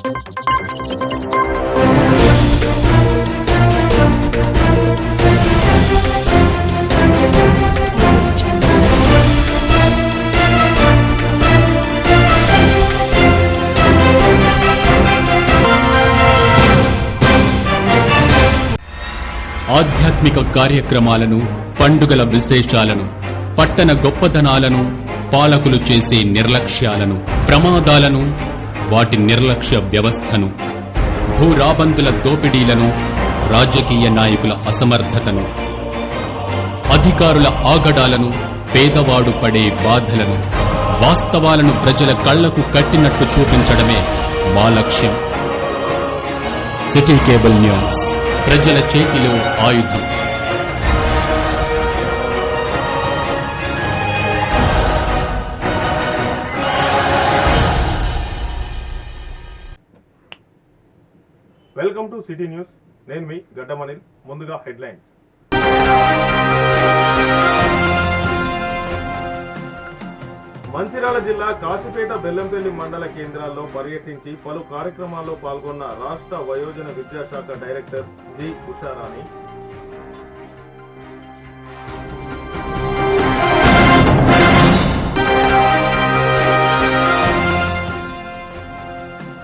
ఆధ్యాత్మిక కార్యక్రమాలను, పండుగల విశేషాలను, పట్టణ గొప్పతనాలను, పాలకులు చేసే నిర్లక్ష్యాలను, ప్రమాదాలను, వాటి నిర్లక్ష్య వ్యవస్థను, భూరాబందుల దోపిడీలను, రాజకీయ నాయకుల అసమర్థతను, అధికారుల ఆగడాలను, పేదవాడు పడే బాధలను, వాస్తవాలను ప్రజల కళ్లకు కట్టినట్టు చూపించడమే మా లక్ష్యం. సిటీ కేబుల్ న్యూస్, ప్రజల చేతిలో ఆయుధం. Welcome to city news. నేను మీ గడ్డమనిల్. ముందుగా హెడ్లైన్స్. మంచిర్యాల జిల్లా కాశీపేట బెల్లంపల్లి మండల కేంద్రాల్లో పర్యటించి పలు కార్యక్రమాల్లో పాల్గొన్న రాష్ట్ర వయోజన విద్యాశాఖ డైరెక్టర్ జి ఉషారాణి.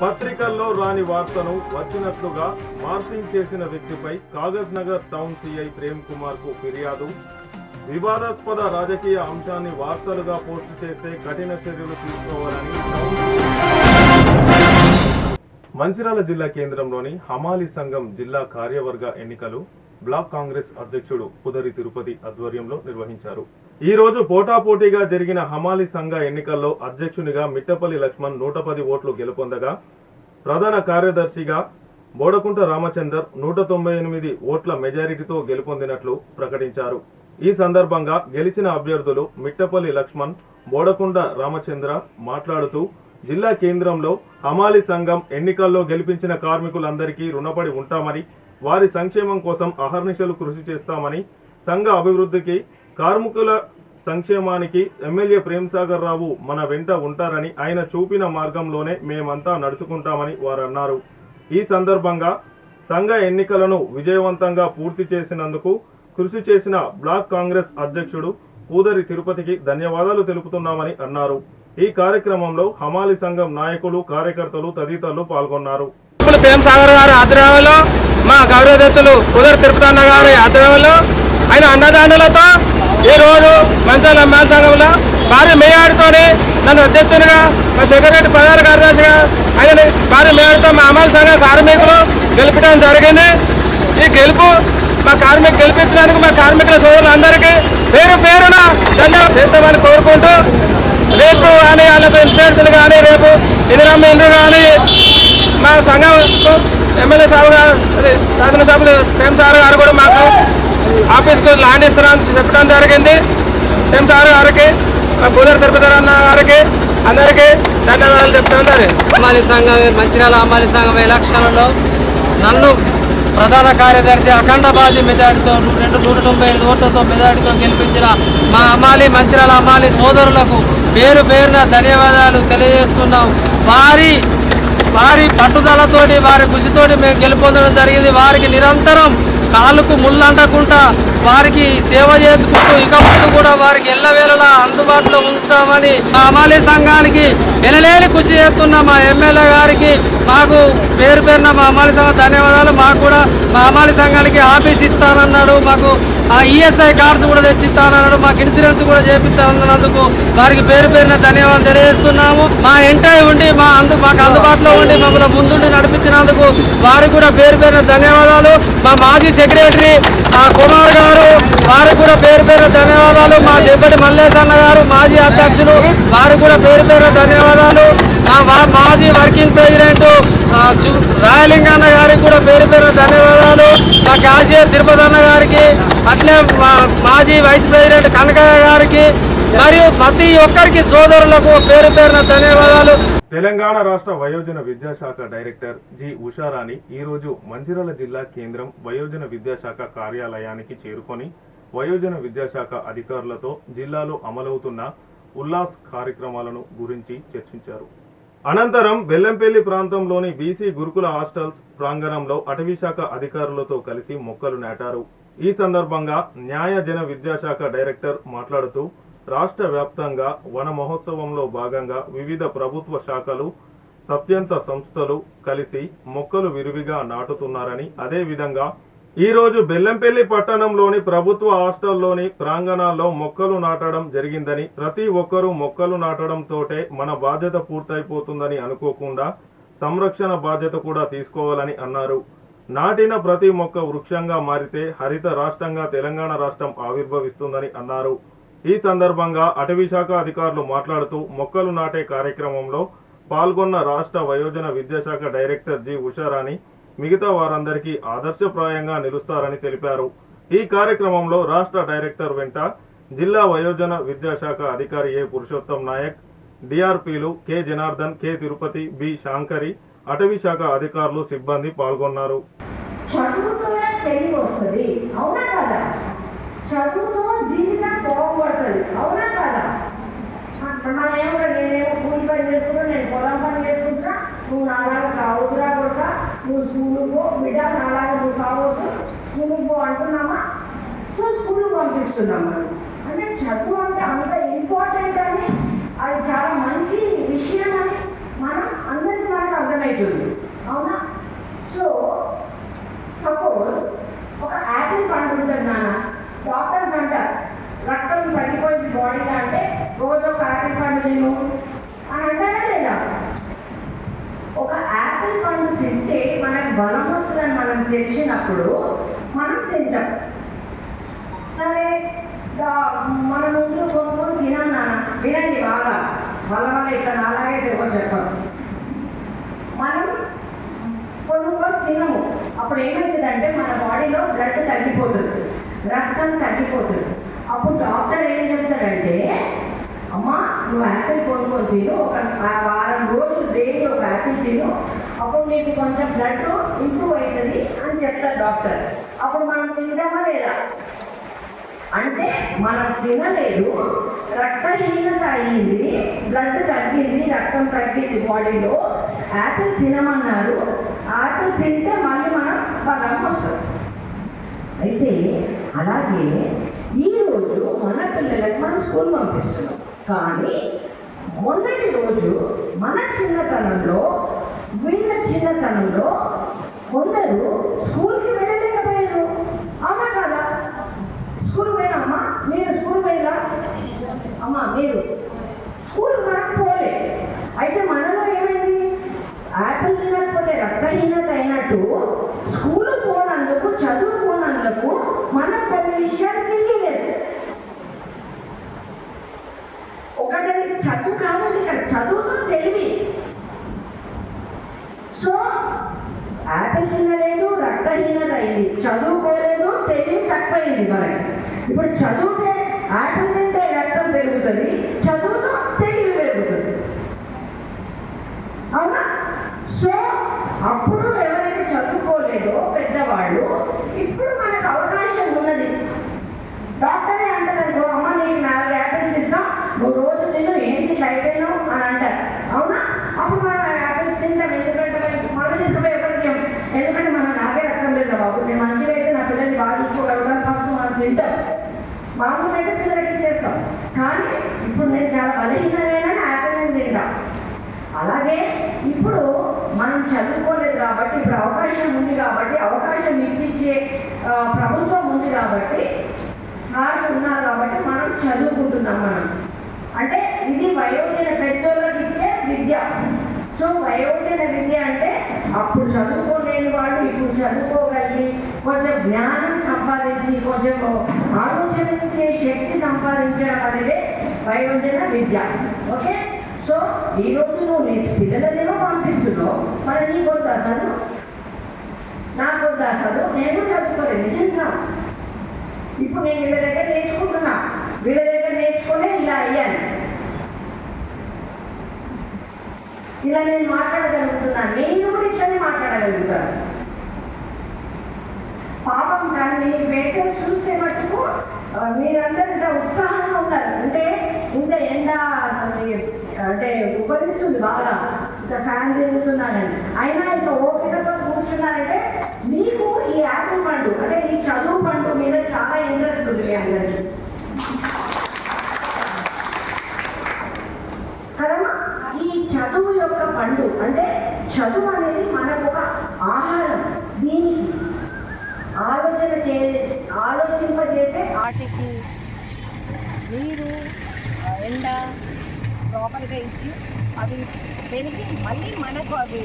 పత్రికల్లో రాని వార్తను వచ్చినట్లుగా మార్పింగ్ చేసిన వ్యక్తిపై కాగజ్ నగర్ టౌన్ సిఐ ప్రేమ్ కుమార్ కు ఫిర్యాదు. వివాదాస్పద రాజకీయ అంశాన్ని వార్తలుగా పోస్టు చేస్తే కఠిన చర్యలు తీసుకోవాలని మంచిర్యాల జిల్లా కేంద్రంలోని హమాలి సంఘం జిల్లా కార్యవర్గ ఎన్నికలు బ్లాక్ కాంగ్రెస్ అధ్యక్షుడు పుదరి తిరుపతి ఆధ్వర్యంలో నిర్వహించారు. ఈ రోజు పోటాపోటీగా జరిగిన హమాలి సంఘ ఎన్నికల్లో అధ్యక్షునిగా మిట్టపల్లి లక్ష్మణ్ 110 ఓట్లు గెలుపొందగా, ప్రధాన కార్యదర్శిగా బోడకుంట రామచందర్ 198 ఓట్ల మెజారిటీతో గెలుపొందినట్లు ప్రకటించారు. ఈ సందర్భంగా గెలిచిన అభ్యర్థులు మిట్టపల్లి లక్ష్మణ్, బోడకుంట రామచంద్ర మాట్లాడుతూ, జిల్లా కేంద్రంలో హమాలి సంఘం ఎన్నికల్లో గెలిపించిన కార్మికులందరికీ రుణపడి ఉంటామని, వారి సంక్షేమం కోసం అహర్నిశలు కృషి చేస్తామని, సంఘ అభివృద్ధికి, కార్మికుల సంక్షేమానికి ఎమ్మెల్యే ప్రేమ్సాగర్ రావు మన వెంట ఉంటారని, ఆయన చూపిన మార్గంలోనే మేమంతా నడుచుకుంటామని వారు అన్నారు. ఈ సందర్భంగా సంఘ ఎన్నికలను విజయవంతంగా పూర్తి చేసినందుకు కృషి చేసిన బ్లాక్ కాంగ్రెస్ అధ్యక్షుడు పూదరి తిరుపతికి ధన్యవాదాలు తెలుపుతున్నామని అన్నారు. ఈ కార్యక్రమంలో హమాలి సంఘం నాయకులు, కార్యకర్తలు తదితరులు పాల్గొన్నారు. ప్రేమ్సాగర్ గారి ఆధ్వర్యంలో, మా గౌరవాధ్యక్షులు పూదరి తిరుపతి అన్న గారి ఆధ్వర్యంలో, ఆయన అన్నదానులతో ఈ రోజు మంచిర్యాల హమాలి సంఘంలో భారీ మేయాడితోనే నన్ను అధ్యక్షునిగా, మా సెక్రటరీ ప్రధాన కార్యదర్శిగా ఆయన భారీ మేయాడితో మా హమాలి సంఘ కార్మికులు గెలిపడం జరిగింది. ఈ గెలుపు మా కార్మికులు గెలిపించడానికి మా కార్మికుల సోదరులందరికీ పేరు పేరున ధన్యవాదాలు చేద్దామని కోరుకుంటూ, రేపు కానీ వాళ్ళకు ఇన్సూరెన్స్లు కానీ, రేపు ఇందిరమ్మ ఇండ్లు కానీ మా సంఘం ఎమ్మెల్యే సాబు గారు, శాసనసభ్యులు ప్రేమ్సాగర్ గారు కూడా మాకు ఆఫీస్కు ల్యాండ్ ఇస్తారని చెప్పడం జరిగింది. ప్రేమ్సాగర్ గారికి, మా పూదరి తిరుపతి అన్న గారికి అందరికీ ధన్యవాదాలు చెప్తాం జరిగింది. హమాలి సంఘం మంచిర్యాల హమాలి సంఘం ఎలక్షన్లలో నన్ను ప్రధాన కార్యదర్శి అఖండ బాజీ మెజార్టీతో 195 ఓట్లతో మెజార్టీతో గెలిపించిన మా హమాలి మంచిర్యాల హమాలి సోదరులకు పేరు పేరున ధన్యవాదాలు తెలియజేస్తున్నాం. వారి పట్టుదలతోటి, వారి కృషితోటి మేము గెలుపొందడం జరిగింది. వారికి నిరంతరం కాళ్ళకు ముళ్ళంటకుండా వారికి సేవ చేసుకుంటూ ఇక ముందు కూడా వారికి ఎల్లవేళలా అందుబాటులో ఉంటామని హమాలి సంఘానికి ఎనలేని కృషి చేస్తున్న మా ఎమ్మెల్యే గారికి మాకు పేరు పేరున మా హమాలి సంఘం ధన్యవాదాలు. మాకు కూడా మా హమాలి సంఘానికి ఆఫీస్ ఇస్తానన్నాడు, మాకు ఈఎస్ఐ కార్డ్స్ కూడా తెచ్చిస్తానన్నాడు, మాకు ఇన్సూరెన్స్ కూడా చేపిస్తానన్నందుకు వారికి పేరు పేరున ధన్యవాదాలు తెలియజేస్తున్నాము. మా ఎంటై ఉండి మాకు అందుబాటులో ఉండి మమ్మల్ని ముందుండి నడిపించినందుకు వారికి కూడా పేరు పేరున ధన్యవాదాలు. మా మాజీ సెక్రటరీ కుమార్ గారు, వారికి కూడా పేరు పేరు ధన్యవాదాలు. మా దెబ్బటి మల్లేశన్న గారు మాజీ అధ్యక్షులు, వారికి కూడా పేరు పేరు ధన్యవాదాలు. మాజీ వర్కింగ్ ప్రెసిడెంట్ రాయలింగన్న గారికి కూడా పేరు పేరు ధన్యవాదాలు. మా కాశీర్ తిరుపతి అన్న గారికి, అట్లే మాజీ వైస్ ప్రెసిడెంట్ కనకయ్య గారికి మరియు ప్రతి ఒక్కరికి సోదరులకు పేరు పేరున ధన్యవాదాలు. తెలంగాణ రాష్ట్ర వయోజన విద్యాశాఖ డైరెక్టర్ జి ఉషారాణి ఈ రోజు మంచిర్యాల జిల్లా కేంద్రం వయోజన విద్యాశాఖ కార్యాలయానికి చేరుకొని వయోజన విద్యాశాఖ అధికారులతో జిల్లాలో అమలవుతున్న ఉల్లాస్ కార్యక్రమాలను గురించి చర్చించారు. అనంతరం బెల్లంపల్లి ప్రాంతంలోని బీసీ గురుకుల హాస్టల్స్ ప్రాంగణంలో అటవీశాఖ అధికారులతో కలిసి మొక్కలు నాటారు. ఈ సందర్భంగా న్యాయ జన విద్యాశాఖ డైరెక్టర్ మాట్లాడుతూ రాష్ట్ర వ్యాప్తంగా వన మహోత్సవంలో భాగంగా వివిధ ప్రభుత్వ శాఖలు సత్యంత సంస్థలు కలిసి మొక్కలు విరివిగా నాటుతున్నారని, అదేవిధంగా ఈరోజు బెల్లంపల్లి పట్టణంలోని ప్రభుత్వ హాస్టల్లోని ప్రాంగణాల్లో మొక్కలు నాటడం జరిగిందని, ప్రతి ఒక్కరూ మొక్కలు నాటడంతోటే మన బాధ్యత పూర్తయిపోతుందని అనుకోకుండా సంరక్షణ బాధ్యత కూడా తీసుకోవాలని అన్నారు. నాటిన ప్రతి మొక్క వృక్షంగా మారితే హరిత రాష్ట్రంగా తెలంగాణ రాష్ట్రం ఆవిర్భవిస్తుందని అన్నారు. ఈ సందర్భంగా అటవీశాఖ అధికారులు మాట్లాడుతూ మొక్కలు నాటే కార్యక్రమంలో పాల్గొన్న రాష్ట్ర వయోజన విద్యాశాఖ డైరెక్టర్ జి ఉషారాణి మిగతా వారందరికీ ఆదర్శప్రాయంగా నిలుస్తారని తెలిపారు. ఈ కార్యక్రమంలో రాష్ట్ర డైరెక్టర్ వెంట జిల్లా వయోజన విద్యాశాఖ అధికారి ఏ పురుషోత్తం నాయక్, డిఆర్పీలు K Janardhan, K Tirupati, B Shankari, అటవీ శాఖ అధికారులు, సిబ్బంది పాల్గొన్నారు. చదువుతోనే తెలివి వస్తుంది, అవునా కదా? చదువుతో జీవితం బాగుపడుతుంది, అవునా కదా? నేనేమో కూలి పని చేసుకుంటా, నేను పొలం పని చేసుకుంటా, నువ్వు నాలాగా కావద్దురా కొడుక, నువ్వు స్కూల్కి పో బిడ్డ, నాలాగా నువ్వు కావద్దు, స్కూల్కి పో అంటున్నామా? సో స్కూల్కి పంపిస్తున్నాం మనం. అంటే చదువు అంటే అంత ఇంపార్టెంట్ అని, అది చాలా మంచి విషయం అని అందరికీ మనకు అర్థమవుతుంది, అవునా? సో సపోజ్ ఒక యాపిల్ పండు ఉంటుంది నాన్న, డాక్టర్స్ అంటారు రక్తం తగ్గిపోయింది బాడీలో అంటే రోజు ఒక యాపిల్ పండు తిను అని అంటారా లేదా? ఒక యాపిల్ పండు తింటే మనకు బలం వస్తుందని మనం తెలిసినప్పుడు మనం తింటాం. సరే మన ముందు కొనుక్కొని తినాం నాన్న, వినండి బాగా, వాళ్ళ ఇక్కడ అలాగే తెలియదు చెప్పాలి. మనం కొనుక్కొని తినము, అప్పుడు ఏమవుతుందంటే మన బాడీలో బ్లడ్ తగ్గిపోతుంది, రక్తం తగ్గిపోతుంది. అప్పుడు డాక్టర్ ఏం చెప్తారంటే, అమ్మా నువ్వు యాపిల్ కొనుక్కొని తిను, ఒక వారం రోజులు డైలీ ఒక యాపిల్ తిను, అప్పుడు నీకు కొంచెం బ్లడ్ ఇంప్రూవ్ అవుతుంది అని చెప్తారు డాక్టర్. అప్పుడు మనం తింటామా లేదా? అంటే మనం తినలేదు, రక్తహీనత అయ్యింది, బ్లడ్ తగ్గింది, రక్తం తగ్గింది బాడీలో, యాపిల్ తినమన్నారు, యాపిల్ తింటే మళ్ళీ మనం బలం వస్తుంది. అయితే అలాగే ఈరోజు మన పిల్లలకు మనం స్కూల్ పంపిస్తున్నాం, కానీ మొన్నటి రోజు మన చిన్నతనంలో వీళ్ళ చిన్నతనంలో కొందరు స్కూల్కి వెళ్ళలేకపోయారు, అవునా కదా? స్కూల్ పోయినా అమ్మా, మీరు స్కూల్ పోయినా అమ్మా, మీరు స్కూల్ మనం పోలే. అయితే మనలో ఏమైంది? యాపిల్ తినకపోతే రక్తహీనత అయినట్టు స్కూల్ పోనందుకు, చదువుకోనందుకు మన కొన్ని విషయాలు తెలియలేదు. ఒకటి చదువు కాదండి, ఇక్కడ చదువుతో తెలివి. సో యాపిల్ తినలేదు, రక్తహీనత అయింది, చదువుకోలేదు, తెలివి తక్కువైంది మనకి. ఇప్పుడు చదువుతే యాపిల్ తింటే రక్తం పెరుగుతుంది, చదువుతో తెలివి పెరుగుతుంది, అవునా? సో అప్పుడు ఎవరైతే చదువుకోలేదో పెద్దవాళ్ళు, ఇప్పుడు మనకు అవకాశం ఉన్నది. డాక్టరే అంటారు, అమ్మ నీకు 4 యాపిల్స్ ఇస్తాం, నువ్వు రోజు తిను, ఏంటి అయిపోయినావు అని అంటారు, అవునా? అప్పుడు మనం యాపిల్స్ తింటాం, ఎందుకంటే మళ్ళీ తీసుకుపోయి ఎవరికి, ఎందుకంటే మనం నాకే రక్తం లేదు బాబు, నేను మంచిగా అయితే నా పిల్లల్ని బాగా చూసుకోగలుగుతాను, ఫస్ట్ మనం తింటాం, మామూలుగా అయితే పిల్లలకి చేస్తాం. కానీ ఇప్పుడు నేను చాలా బలహీనమైన యాపిల్ నేను తింటాం. అలాగే ఇప్పుడు మనం చదువుకోలేదు కాబట్టి, ఇప్పుడు అవకాశం ఉంది కాబట్టి, అవకాశం ఇప్పించే ప్రభుత్వం ఉంది కాబట్టి, సార్లు ఉన్నారు కాబట్టి మనం చదువుకుంటున్నాం. మనం అంటే ఇది వయోజన పెద్దోళ్ళకి ఇచ్చే విద్య. సో వయోజన విద్య అంటే అప్పుడు చదువుకోలేని వాళ్ళు ఇప్పుడు చదువుకోగలిగి కొంచెం జ్ఞానం సంపాదించి కొంచెం ఆలోచించే శక్తి సంపాదించడం అనేది వయోజన విద్య. ఓకే, సో ఈరోజు నువ్వు నీ పిల్లలనేమో పంపిస్తున్నావు, మరి నీకు వద్దా చదువు, నాకు వద్దా చదువు, నేను చదువుకోలేదు నిజంగా. ఇప్పుడు నేను వీళ్ళ దగ్గర నేర్చుకుంటున్నా, వీళ్ళ దగ్గర నేర్చుకునే ఇలా అయ్యాను, ఇలా నేను మాట్లాడగలుగుతున్నాను, నేను కూడా ఇట్లనే మాట్లాడగలుగుతాను. పాపం కానీ మీ ఫేసెస్ చూస్తే మటుకు మీరందరూ ఇంత ఉత్సాహంగా ఉన్నారు. అంటే ఇంత ఎండ అంటే ఉపరిస్తుంది బాగా, ఇట్లా ఫ్యాన్ తిరుగుతున్నానని, అయినా ఇట్లా ఓపికతో కూర్చున్నారంటే మీకు ఈ యాపిల్ పండు అంటే ఈ చదువు పండు మీద చాలా ఇంట్రెస్ట్ ఉంది అందరికీ కదమ్మా. ఈ చదువు యొక్క పండు అంటే చదువు అనేది మనకు ఒక ఆహారం, దీనికి ఆలోచింపజేసే వాటికి నీరు ఎండ ప్రాపర్గా ఇచ్చి అవి పెరిగి మళ్ళీ మనకు అవి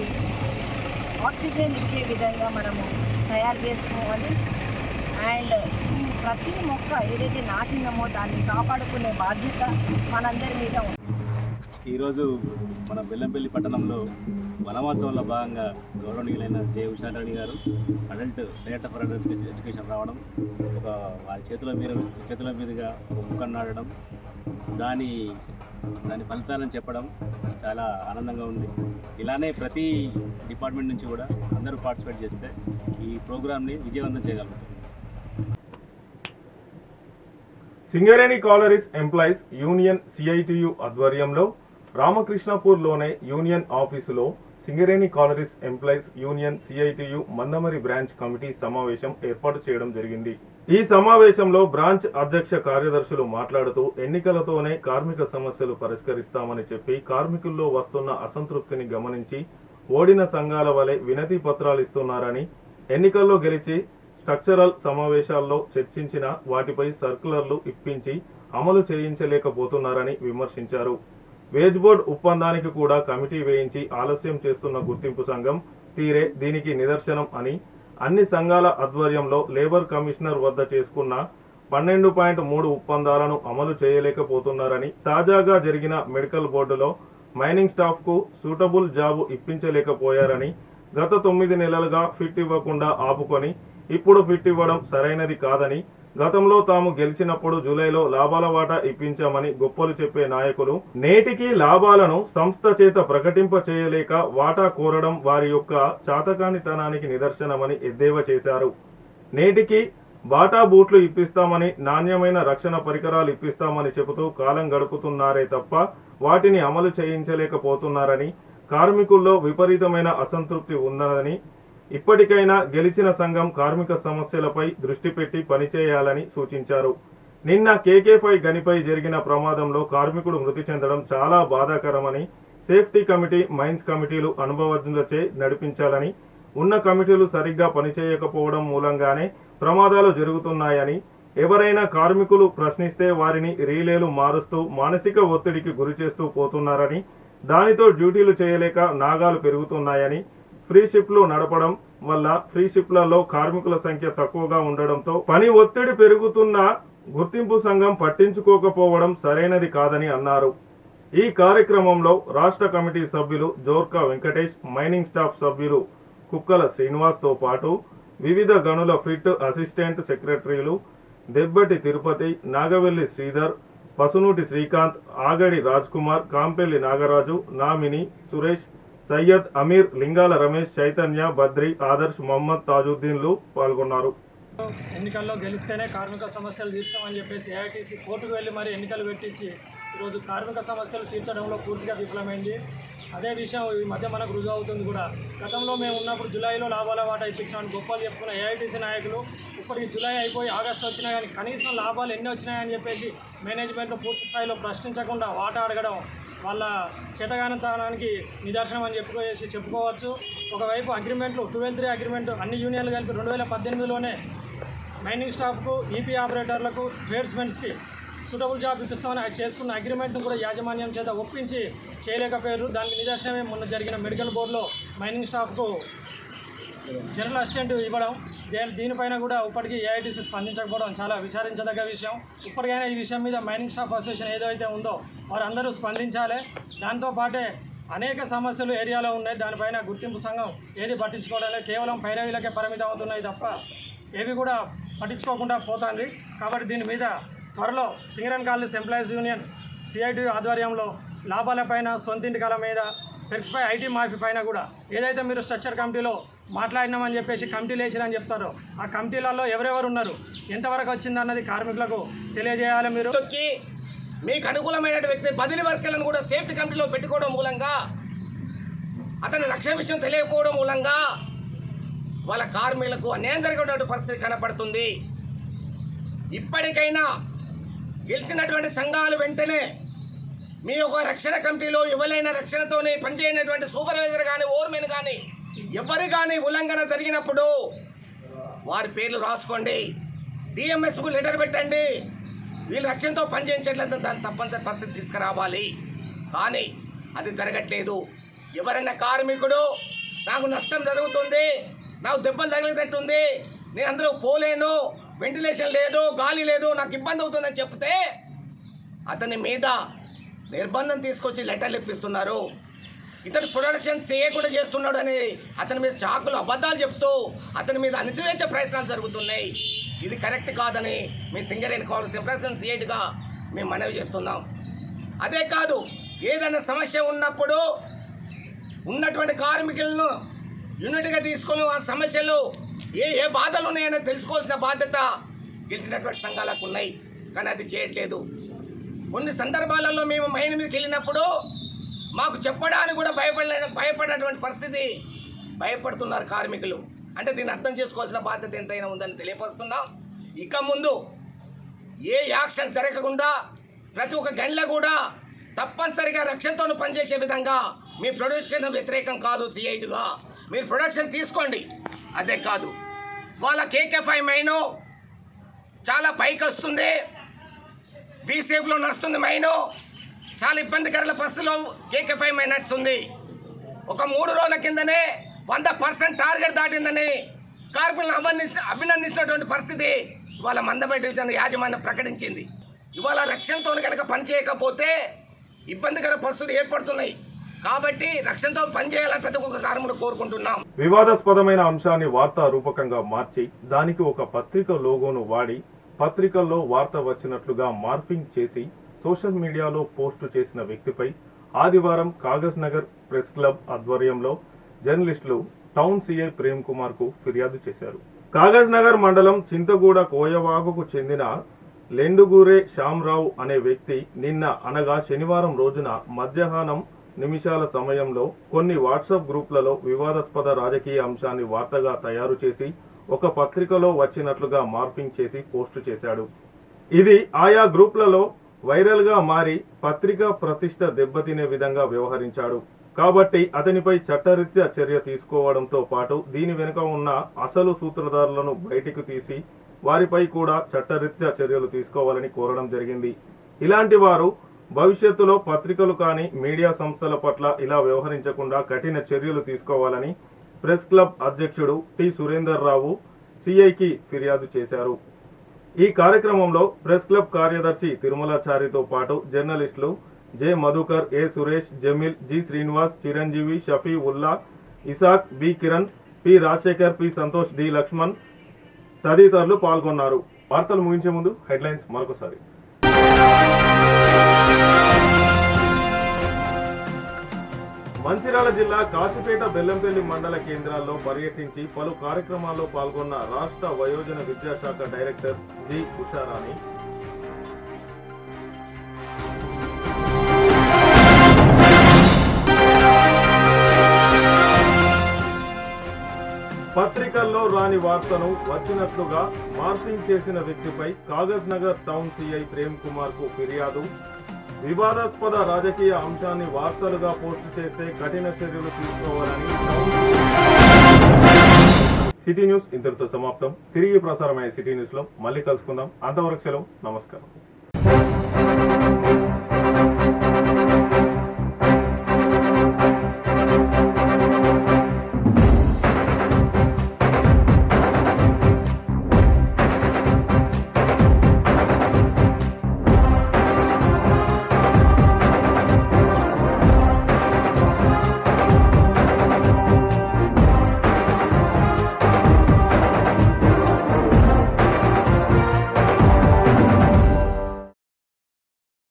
ఆక్సిజన్ ఇచ్చే విధంగా మనము తయారు చేసుకోవాలి. అండ్ ఈ ప్రతి మొక్క ఏదైతే నాటినామో దాన్ని కాపాడుకునే బాధ్యత మనందరి మీద ఉంది. ఈరోజు మన బెల్లంపల్లి పట్టణంలో వనమహోత్సవంలో భాగంగా గౌరవనీయులైన జె ఉషారాణి గారు adult director for adult education రావడం, వారి చేతుల మీదుగా ఒక మొక్కను నాటడం, దాని ఫలితాలను చెప్పడం చాలా ఆనందంగా ఉంది. ఇలానే ప్రతి డిపార్ట్మెంట్ నుంచి కూడా అందరూ పార్టిసిపేట్ చేస్తే ఈ ప్రోగ్రామ్ని విజయవంతం చేయగలుగుతాం. Singareni collieries employees union CITU ఆధ్వర్యంలో రామకృష్ణపూర్లోనే యూనియన్ ఆఫీసులో Singareni collieries employees union CITU Mandamarri branch committee సమావేశం ఏర్పాటు చేయడం జరిగింది. ఈ సమావేశంలో బ్రాంచ్ అధ్యక్ష కార్యదర్శులు మాట్లాడుతూ ఎన్నికలతోనే కార్మిక సమస్యలు పరిష్కరిస్తామని చెప్పి కార్మికుల్లో వస్తున్న అసంతృప్తిని గమనించి ఓడిన సంఘాల వలె వినతి పత్రాలు ఇస్తున్నారని, ఎన్నికల్లో గెలిచి స్ట్రక్చరల్ సమావేశాల్లో చర్చించిన వాటిపై సర్కులర్లు ఇప్పించి అమలు చేయించలేకపోతున్నారని విమర్శించారు. వేజ్ బోర్డు ఒప్పందానికి కూడా కమిటీ వేయించి ఆలస్యం చేస్తున్న గుర్తింపు సంఘం తీరే దీనికి నిదర్శనం అని, అన్ని సంఘాల ఆధ్వర్యంలో లేబర్ కమిషనర్ వద్ద చేసుకున్న 12.3 ఒప్పందాలను అమలు చేయలేకపోతున్నారని, తాజాగా జరిగిన మెడికల్ బోర్డులో మైనింగ్ స్టాఫ్ కు సూటబుల్ జాబు ఇప్పించలేకపోయారని, గత 9 నెలలుగా ఫిట్ ఇవ్వకుండా ఆపుకొని ఇప్పుడు ఫిట్ ఇవ్వడం సరైనది కాదని, గతంలో తాము గెలిచినప్పుడు జూలైలో లాభాల వాటా ఇప్పించామని గొప్పలు చెప్పే నాయకులు నేటికి లాభాలను సంస్థ చేత ప్రకటింప చేయలేక వాటా కోరడం వారి యొక్క చాతకానితనానికి నిదర్శనమని ఎద్దేవా చేశారు. నేటికి బాటా బూట్లు ఇప్పిస్తామని, నాణ్యమైన రక్షణ పరికరాలు ఇప్పిస్తామని చెబుతూ కాలం గడుపుతున్నారే తప్ప వాటిని అమలు చేయించలేకపోతున్నారని, కార్మికుల్లో విపరీతమైన అసంతృప్తి ఉందని, ఇప్పటికైనా గెలిచిన సంఘం కార్మిక సమస్యలపై దృష్టి పెట్టి పనిచేయాలని సూచించారు. నిన్న KK5 గనిపై జరిగిన ప్రమాదంలో కార్మికుడు మృతి చెందడం చాలా బాధాకరమని, సేఫ్టీ కమిటీ, మైన్స్ కమిటీలు అనుభవజ్ఞులచే నడిపించాలని, ఉన్న కమిటీలు సరిగ్గా పనిచేయకపోవడం మూలంగానే ప్రమాదాలు జరుగుతున్నాయని, ఎవరైనా కార్మికులు ప్రశ్నిస్తే వారిని రీలేలు మారుస్తూ మానసిక ఒత్తిడికి గురిచేస్తూ పోతున్నారని, దానితో డ్యూటీలు చేయలేక నాగాలు పెరుగుతున్నాయని, ఫ్రీ షిఫ్ట్లు నడపడం వల్ల ఫ్రీ షిఫ్ట్లలో కార్మికుల సంఖ్య తక్కువగా ఉండడంతో పని ఒత్తిడి పెరుగుతున్న గుర్తింపు సంఘం పట్టించుకోకపోవడం సరైనది కాదని అన్నారు. ఈ కార్యక్రమంలో రాష్ట్ర కమిటీ సభ్యులు జోర్కా వెంకటేష్, మైనింగ్ స్టాఫ్ సభ్యులు కుక్కల శ్రీనివాస్తో పాటు వివిధ గనుల ఫిట్ అసిస్టెంట్ సెక్రటరీలు దెబ్బటి తిరుపతి, నాగవెల్లి శ్రీధర్, పసునూటి శ్రీకాంత్, ఆగడి రాజ్ కుమార్, కాంపెల్లి నాగరాజు, నామిని సురేష్, సయ్యద్, అమీర్, లింగాల రమేష్, చైతన్య, బద్రి, ఆదర్శ్, మొహమ్మద్ తాజుద్దీన్లు పాల్గొన్నారు. ఎన్నికల్లో గెలిస్తేనే కార్మిక సమస్యలు తీర్చామని చెప్పేసి AITC కోర్టుకు వెళ్ళి మరి ఎన్నికలు పెట్టించి ఈరోజు కార్మిక సమస్యలు తీర్చడంలో పూర్తిగా విఫలమైంది. అదే విషయం ఈ మధ్య మనకు రుజువు అవుతుంది కూడా. గతంలో మేము ఉన్నప్పుడు జూలైలో లాభాల వాటా ఇప్పించామని గొప్పలు చెప్పుకున్న AITC నాయకులు ఇప్పటికి జూలై అయిపోయి ఆగస్టు వచ్చినా కానీ కనీసం లాభాలు ఎన్ని వచ్చినాయని చెప్పేసి మేనేజ్మెంట్లో పూర్తి స్థాయిలో ప్రశ్నించకుండా వాటా అడగడం వాళ్ళ చేతగానితనానికి నిదర్శనం అని చెప్పుకోవచ్చు. ఒకవైపు అగ్రిమెంట్లు 12-3 అగ్రిమెంట్ అన్ని యూనియన్లు కలిపి 2018లోనే మైనింగ్ స్టాఫ్కు, EP ఆపరేటర్లకు, ట్రేడ్స్మెన్స్కి సూటబుల్ జాబ్ ఇప్పిస్తామని చేసుకున్న అగ్రిమెంట్ను కూడా యాజమాన్యం చేత ఒప్పించి చేయలేకపోయారు. దానికి నిదర్శనమే మొన్న జరిగిన మెడికల్ బోర్డులో మైనింగ్ స్టాఫ్కు జనరల్ అసిస్టెంట్ ఇవ్వడం. దీనిపైన కూడా ఇప్పటికీ AITC స్పందించకపోవడం చాలా విచారించదగ్గ విషయం. ఇప్పటికైనా ఈ విషయం మీద మైనింగ్ స్టాఫ్ అసోసియేషన్ ఏదైతే ఉందో వారందరూ స్పందించాలి. దాంతోపాటే అనేక సమస్యలు ఏరియాలో ఉన్నాయి, దానిపైన గుర్తింపు సంఘం ఏది పట్టించుకోవడం కేవలం పైరవీలకే పరిమితం అవుతున్నాయి తప్ప ఏవి కూడా పట్టించుకోకుండా పోతుంది. కాబట్టి దీని మీద త్వరలో Singareni colonies employees union CITU ఆధ్వర్యంలో లాభాలపైన, సొంతింటి కళ మీద, పెర్క్స్పై, IT మాఫీ పైన కూడా ఏదైతే మీరు స్ట్రక్చర్ కమిటీలో మాట్లాడినామని చెప్పేసి కమిటీలు వేసిరని చెప్తారో ఆ కమిటీలలో ఎవరెవరు ఉన్నారు, ఎంతవరకు వచ్చిందన్నది కార్మికులకు తెలియజేయాలి. మీరు మీకు అనుకూలమైన వ్యక్తి బదిలీ వర్కర్లను కూడా సేఫ్టీ కమిటీలో పెట్టుకోవడం మూలంగా అతని రక్షణ విషయం తెలియకపోవడం మూలంగా వాళ్ళ కార్మికులకు అన్యాయం జరిగేటువంటి పరిస్థితి కనపడుతుంది. ఇప్పటికైనా గెలిచినటువంటి సంఘాలు వెంటనే మీ యొక్క రక్షణ కమిటీలో ఎవరైనా రక్షణతోనే పనిచేయనటువంటి సూపర్వైజర్ కానీ ఓర్మెన్ కానీ ఎవరు కానీ ఉల్లంఘన జరిగినప్పుడు వారి పేర్లు రాసుకోండి, డిఎంఎస్కు లెటర్ పెట్టండి, వీళ్ళు రక్షణతో పనిచేయించట్లేదు దాన్ని తప్పనిసరి పరిస్థితి తీసుకురావాలి. కానీ అది జరగట్లేదు. ఎవరైనా కార్మికుడు నాకు నష్టం జరుగుతుంది, నాకు దెబ్బలు తగిలేటట్టుంది, నేను అందులో పోలేను, వెంటిలేషన్ లేదు, గాలి లేదు, నాకు ఇబ్బంది అవుతుందని చెప్తే అతని మీద నిర్బంధం తీసుకొచ్చి లెటర్లు ఇప్పిస్తున్నారు. ఇతను ప్రొడక్షన్ చేయకుండా చేస్తున్నాడు అని అతని మీద చాకులు అబద్ధాలు చెప్తూ అతని మీద అణిచివేసే ప్రయత్నాలు జరుగుతున్నాయి. ఇది కరెక్ట్ కాదని మీ సింగరేణి కావాల్సిన ప్రెసిడెంట్ సిఐటిగా మేము మనవి చేస్తున్నాం. అదే కాదు, ఏదైనా సమస్య ఉన్నప్పుడు ఉన్నటువంటి కార్మికులను యూనిట్గా తీసుకొని ఆ సమస్యలు ఏ బాధలు ఉన్నాయని తెలుసుకోవాల్సిన బాధ్యత గెలిచినటువంటి సంఘాలకు ఉన్నాయి. కానీ అది చేయట్లేదు. కొన్ని సందర్భాలలో మేము మైన్ మీదకి వెళ్ళినప్పుడు మాకు చెప్పడానికి కూడా భయపడినటువంటి పరిస్థితి, భయపడుతున్నారు కార్మికులు. అంటే దీన్ని అర్థం చేసుకోవాల్సిన బాధ్యత ఎంతైనా ఉందని తెలియపరుస్తున్నాం. ఇక ముందు ఏ యాక్షన్ జరగకుండా ప్రతి ఒక్క గంటలో కూడా తప్పనిసరిగా రక్షణతో పనిచేసే విధంగా మీ ప్రొడక్షన్ వ్యతిరేకం కాదు. సిఐటిగా మీరు ప్రొడక్షన్ తీసుకోండి. అదే కాదు, వాళ్ళ కేకే5 మైను చాలా పైకి వస్తుంది, బీసేఫ్లో నడుస్తుంది మైను, చాలా ఇబ్బందికర పరిస్థితిలో కేకే5 మైన్ నడుస్తుంది. ఒక 3 రోజుల కిందనే 100% టార్గెట్ దాటిందని కార్మికులను అభినందించినటువంటి పరిస్థితి ఇవాళ మందపేట డివిజన్ యాజమాన్యం ప్రకటించింది. ఇవాళ రక్షణతో కనుక పనిచేయకపోతే ఇబ్బందికర పరిస్థితులు ఏర్పడుతున్నాయి. కాబట్టి రక్షణతో పనిచేయాలని ప్రతి ఒక్క కార్మికుడు కోరుకుంటున్నాం. వివాదాస్పదమైన అంశాన్ని వార్తా రూపకంగా మార్చి దానికి ఒక పత్రిక లోగోను వాడి పత్రికల్లో వార్త వచ్చినట్లుగా మార్ఫింగ్ చేసి సోషల్ మీడియాలో పోస్టు చేసిన వ్యక్తిపై ఆదివారం కాగజ్ నగర్ ప్రెస్ క్లబ్ ఆధ్వర్యంలో జర్నలిస్టులు టౌన్ సిఐ ప్రేమ్ కుమార్ కు ఫిర్యాదు చేశారు. కాగజ్ నగర్ మండలం చింతగూడ కోయవాగుకు చెందిన లెండుగూరే శ్యామరావు అనే వ్యక్తి నిన్న అనగా శనివారం రోజున మధ్యాహ్నం నిమిషాల సమయంలో కొన్ని వాట్సాప్ గ్రూప్లలో వివాదాస్పద రాజకీయ అంశాన్ని వార్తగా తయారు చేసి ఒక పత్రికలో వచ్చినట్లుగా మార్పింగ్ చేసి పోస్టు చేశాడు. ఇది ఆయా గ్రూప్లలో వైరల్ గా మారి పత్రిక ప్రతిష్ట దెబ్బతినే విధంగా వ్యవహరించాడు. కాబట్టి అతనిపై చట్టరీత్యా చర్య తీసుకోవడంతో పాటు దీని వెనుక ఉన్న అసలు సూత్రధారులను బయటికి తీసి వారిపై కూడా చట్టరీత్యా చర్యలు తీసుకోవాలని కోరడం జరిగింది. ఇలాంటి వారు భవిష్యత్తులో పత్రికలు కానీ మీడియా సంస్థల పట్ల ఇలా వ్యవహరించకుండా కఠిన చర్యలు తీసుకోవాలని ప్రెస్ క్లబ్ అధ్యక్షుడు టి సురేందర్ రావు సిఐకి ఫిర్యాదు చేశారు. ఈ కార్యక్రమంలో ప్రెస్ క్లబ్ కార్యదర్శి తిరుమలాచారితో పాటు జర్నలిస్టులు J Madhukar, A Suresh, Jameel, G Srinivas, Chiranjeevi, Shafi Ulla, Isaq, B Kiran, P Rajasekhar, P Santosh, D Lakshman తదితరులు పాల్గొన్నారు. వార్తలు ముగించే ముందు హెడ్లైన్స్ మరొకసారి. మంచిర్యాల జిల్లా కాచిపేట, బెల్లంపల్లి మండల కేంద్రాల్లో పర్యటించి పలు కార్యక్రమాల్లో పాల్గొన్న రాష్ట్ర వయోజన విద్యాశాఖ డైరెక్టర్ జి ఉషారాణి పత్రికల్లో రాని వార్తను వచ్చినట్లుగా మార్పింగ్ చేసిన వ్యక్తిపై కాగజ్ నగర్ టౌన్ సిఐ ప్రేమ్ కుమార్ కు ఫిర్యాదు. వివాదాస్పద రాజకీయ అంశాన్ని వార్తలుగా పోస్టు చేస్తే కఠిన చర్యలు తీసుకోవాలని. సిటీ న్యూస్ ఇంతటితో సమాప్తం. తిరిగి ప్రసారమయ్యే సిటీ న్యూస్ లో మళ్ళీ కలుసుకుందాం. అంతవరకు సెలవు. నమస్కారం.